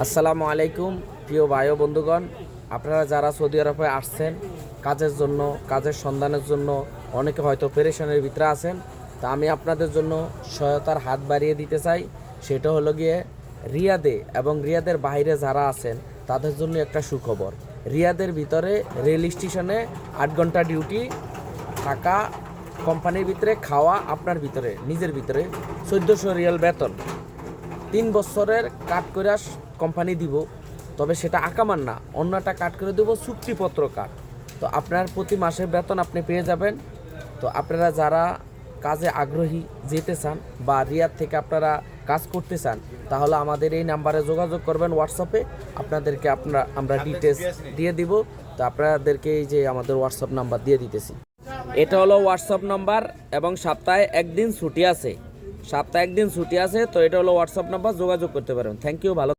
আসসালামু আলাইকুম প্রিয় ভাই ও বন্ধুগণ, আপনারা যারা সৌদি আরবে আসছেন কাজের জন্য, কাজের সন্ধানের জন্য, অনেকে হয়তো পেরেশানের ভিতরে আছেন, তা আমি আপনাদের জন্য সহায়তার হাত বাড়িয়ে দিতে চাই। সেটা হলো গিয়ে রিয়াদে এবং রিয়াদের বাইরে যারা আছেন তাদের জন্য একটা সুখবর। রিয়াদের ভিতরে রেল স্টেশনে 8 ঘন্টা ডিউটি, থাকা, কোম্পানির ভিতরে খাওয়া, আপনার ভিতরে নিজের ভিতরে 1400 রিয়াল বেতন, 3 বছরের কাট করে কোম্পানি দিব। তবে সেটা আকামার না, অন্যটা কাট করে দেবো, চুক্তিপত্র কাট। তো আপনার প্রতি মাসে বেতন আপনি পেয়ে যাবেন। তো আপনারা যারা কাজে আগ্রহী, যেতে চান বা রিয়াদ থেকে আপনারা কাজ করতে চান, তাহলে আমাদের এই নাম্বারে যোগাযোগ করবেন হোয়াটসঅ্যাপে। আপনাদেরকে আমরা ডিটেলস দিয়ে দিব। তো আপনাদেরকে এই যে আমাদের হোয়াটসঅ্যাপ নাম্বার দিয়ে দিতেছি, এটা হলো হোয়াটসঅ্যাপ নাম্বার এবং সপ্তাহে একদিন ছুটি আছে। তো এটা হলো হোয়াটসঅ্যাপ নাম্বার, যোগাযোগ করতে পারেন। থ্যাংক ইউ, ভালো।